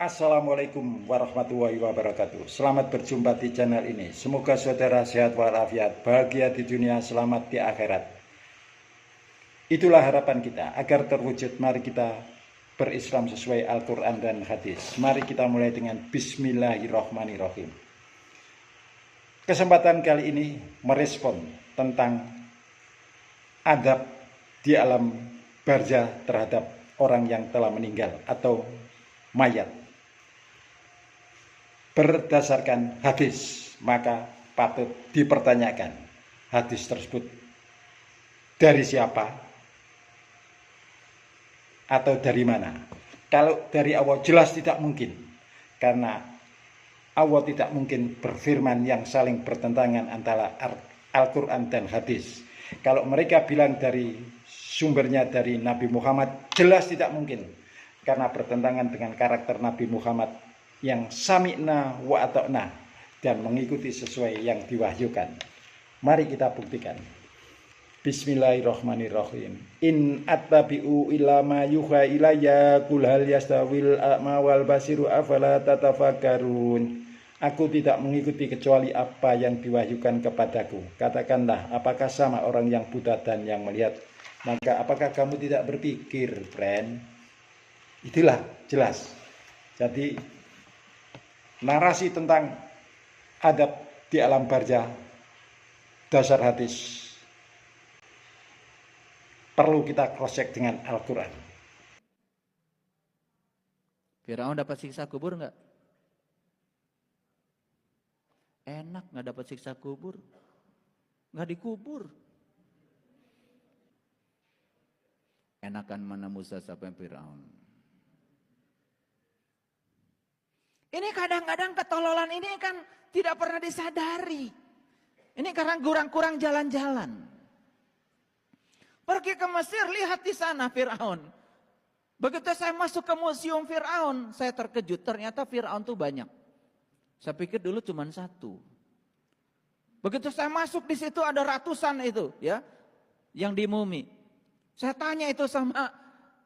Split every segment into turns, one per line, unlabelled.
Assalamualaikum warahmatullahi wabarakatuh. Selamat berjumpa di channel ini. Semoga saudara sehat walafiat, bahagia di dunia, selamat di akhirat. Itulah harapan kita. Agar terwujud, mari kita berislam sesuai Al-Quran dan hadis. Mari kita mulai dengan Bismillahirrahmanirrahim. Kesempatan kali ini merespon tentang adab di alam barzah terhadap orang yang telah meninggal atau mayat. Berdasarkan hadis, maka patut dipertanyakan hadis tersebut dari siapa atau dari mana. Kalau dari Allah jelas tidak mungkin, karena Allah tidak mungkin berfirman yang saling bertentangan antara Al-Quran dan hadis. Kalau mereka bilang dari sumbernya dari Nabi Muhammad, jelas tidak mungkin, karena bertentangan dengan karakter Nabi Muhammad yang sami'na wa ata'na dan mengikuti sesuai yang diwahyukan. Mari kita buktikan. Bismillahirrahmanirrahim. In attabi'u illa ma yuha ilayya qul hal yastawil a'ma wal basiru afala tatafakkarun. Aku tidak mengikuti kecuali apa yang diwahyukan kepadaku. Katakanlah, apakah sama orang yang buta dan yang melihat? Maka apakah kamu tidak berpikir, friend? Itulah jelas. Jadi narasi tentang adab di alam barzah dasar hadis perlu kita cross check dengan Al-Quran.
Firaun dapat siksa kubur enggak? Enak enggak dapat siksa kubur? Enggak dikubur. Enakan mana Musa sampai Firaun? Ini kadang-kadang ketololan ini kan tidak pernah disadari. Ini karena kurang-kurang jalan-jalan. Pergi ke Mesir, lihat di sana Firaun. Begitu saya masuk ke museum Firaun, saya terkejut. Ternyata Firaun tuh banyak. Saya pikir dulu cuma satu. Begitu saya masuk di situ ada ratusan itu, ya, yang di mumi. Saya tanya itu sama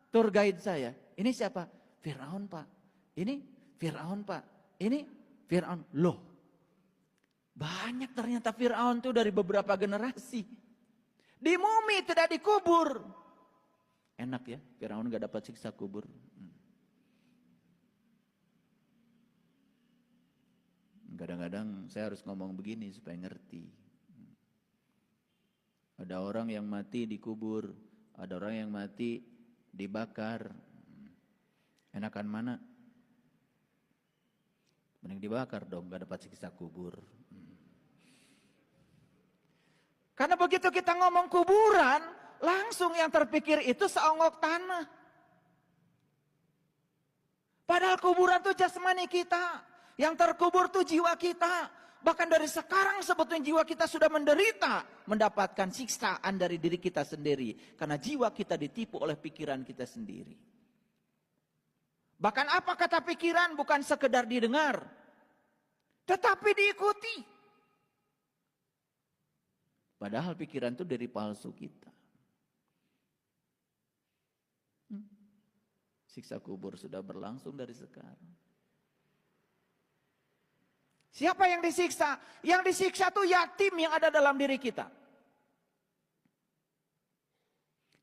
tour guide saya. Ini siapa? Firaun, Pak. Ini Firaun, Pak. Ini Firaun. Loh, banyak ternyata Firaun itu dari beberapa generasi. Di mumi, tidak dikubur. Enak ya, Firaun gak dapat siksa kubur. Kadang-kadang saya harus ngomong begini supaya ngerti. Ada orang yang mati dikubur, ada orang yang mati dibakar. Enakan mana? Mending dibakar dong, gak dapat siksa kubur. Karena begitu kita ngomong kuburan, langsung yang terpikir itu seonggok tanah. Padahal kuburan itu jasmani kita. Yang terkubur itu jiwa kita. Bahkan dari sekarang sebetulnya jiwa kita sudah menderita. Mendapatkan siksaan dari diri kita sendiri. Karena jiwa kita ditipu oleh pikiran kita sendiri. Bahkan apa kata pikiran bukan sekedar didengar, tetapi diikuti. Padahal pikiran itu dari palsu kita. Siksa kubur sudah berlangsung dari sekarang. Siapa yang disiksa? Yang disiksa itu yatim yang ada dalam diri kita.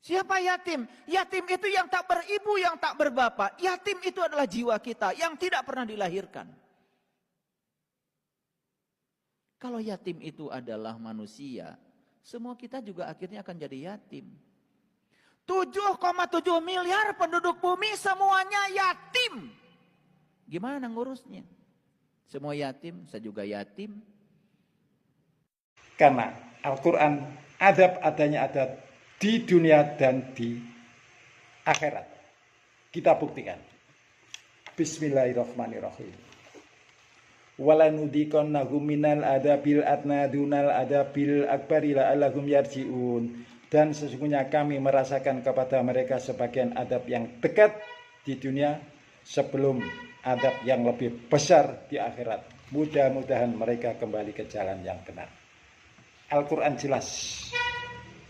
Siapa yatim? Yatim itu yang tak beribu, yang tak berbapak. Yatim itu adalah jiwa kita yang tidak pernah dilahirkan. Kalau yatim itu adalah manusia, semua kita juga akhirnya akan jadi yatim. 7,7 miliar penduduk bumi semuanya yatim. Gimana ngurusnya? Semua yatim, saya juga yatim.
Karena Al-Quran adab adanya adab di dunia dan di akhirat. Kita buktikan. Bismillahirrahmanirrahim. Walanudikonnahum minal adabil adna dunal adabil akbari la'allahum yarji'un. Dan sesungguhnya kami merasakan kepada mereka sebagian adab yang dekat di dunia sebelum adab yang lebih besar di akhirat. Mudah-mudahan mereka kembali ke jalan yang benar. Al-Quran jelas,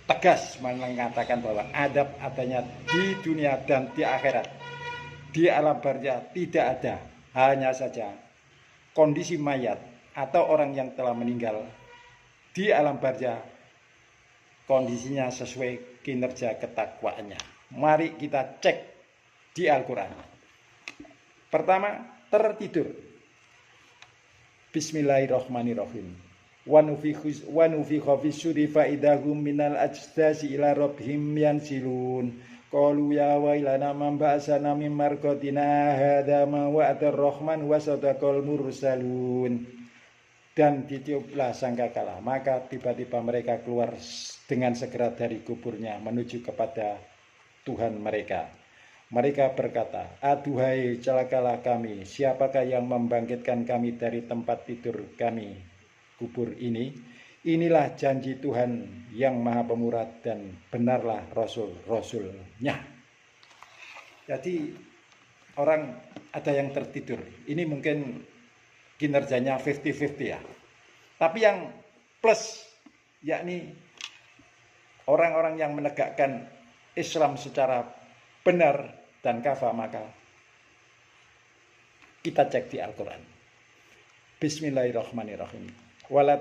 tegas mengatakan bahwa adab adanya di dunia dan di akhirat. Di alam barzah tidak ada Hanya saja kondisi mayat atau orang yang telah meninggal di alam barzah kondisinya sesuai kinerja ketakwaannya. Mari kita cek di Al-Quran. Pertama, tertidur. Bismillahirrahmanirrahim. Wa nufikha fis-suri fa idahum minal ajdasi ila rabbihim yansilun. Qalu ya wailana man ba'asana min marqatina hadza ma wa'ada ar-rahman wa sadaqal mursalun. Dan ditiuplah sangkakala, maka tiba-tiba mereka keluar dengan segera dari kuburnya menuju kepada Tuhan mereka. Mereka berkata, aduhai celakalah kami, siapakah yang membangkitkan kami dari tempat tidur kami, kubur ini? Inilah janji Tuhan yang maha pemurah dan benarlah Rasul-Rasulnya. Jadi orang ada yang tertidur, ini mungkin kinerjanya 50-50 ya. Tapi yang plus, yakni orang-orang yang menegakkan Islam secara benar dan kafah, maka kita cek di Al-Quran. Bismillahirrahmanirrahim. Wala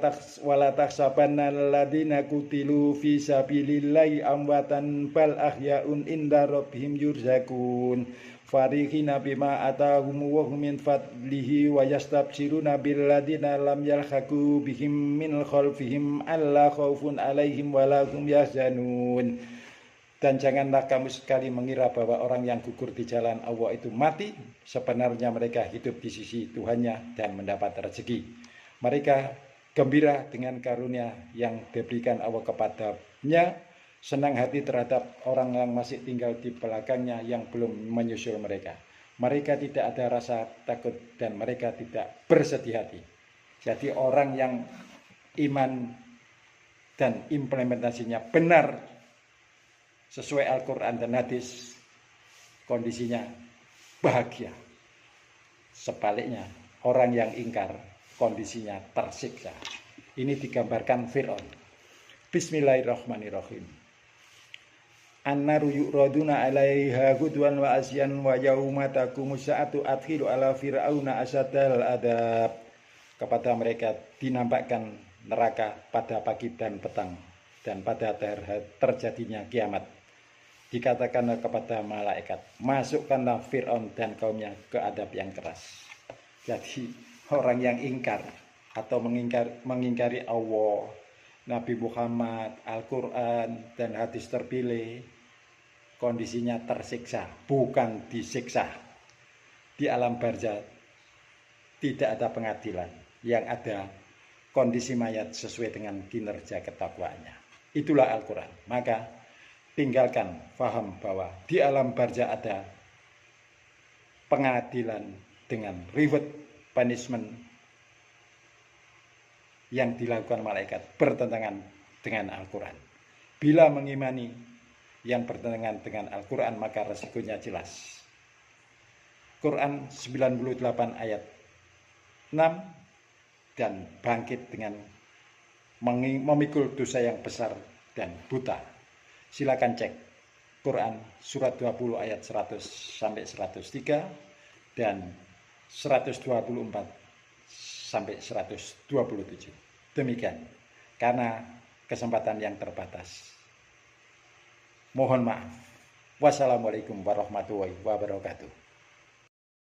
tahsabanna alladziina qutilu fi sabilillahi amwatan bal ahyaun inda rabbihim yurzaqun. Farihina bima atahum wa hum min fadlihi wa yastabshiruna bil ladzina lam yalhaqu bihim min khalfihim alla khaufun alaihim wa la hum yahzanun. Dan janganlah kamu sekali mengira bahwa orang yang gugur di jalan Allah itu mati, sebenarnya mereka hidup di sisi Tuhannya dan mendapat rezeki. Mereka gembira dengan karunia yang diberikan Allah kepadanya, senang hati terhadap orang yang masih tinggal di belakangnya yang belum menyusul mereka. Mereka tidak ada rasa takut dan mereka tidak bersedih hati. Jadi orang yang iman dan implementasinya benar sesuai Al-Quran dan hadis, kondisinya bahagia. Sebaliknya, orang yang ingkar, kondisinya tersiksa. Ini digambarkan Fir'aun. Bismillahirrahmanirrahim. An-naru yu'raduna 'alaiha ghudwan wa asyan wa yauma taqumu sa'atu adkhilu ala fir'auna asadal adab. Kepada mereka dinampakkan neraka pada pagi dan petang, dan pada terjadinya kiamat dikatakan kepada malaikat, masukkanlah Fir'aun dan kaumnya ke adab yang keras. Jadi orang yang ingkar atau mengingkari Allah, Nabi Muhammad, Al-Quran, dan hadis terpilih, kondisinya tersiksa, bukan disiksa. Di alam barzah tidak ada pengadilan, yang ada kondisi mayat sesuai dengan kinerja ketakwaannya. Itulah Al-Quran. Maka tinggalkan faham bahwa di alam barzah ada pengadilan dengan reward punishment yang dilakukan malaikat bertentangan dengan Al-Quran. Bila mengimani yang bertentangan dengan Al-Quran, maka resikonya jelas. Quran 98 ayat 6, dan bangkit dengan memikul dosa yang besar dan buta. Silakan cek Quran surat 20 ayat 100 sampai 103 dan 124 sampai 127. Demikian, karena kesempatan yang terbatas. Mohon maaf. Wassalamualaikum warahmatullahi wabarakatuh.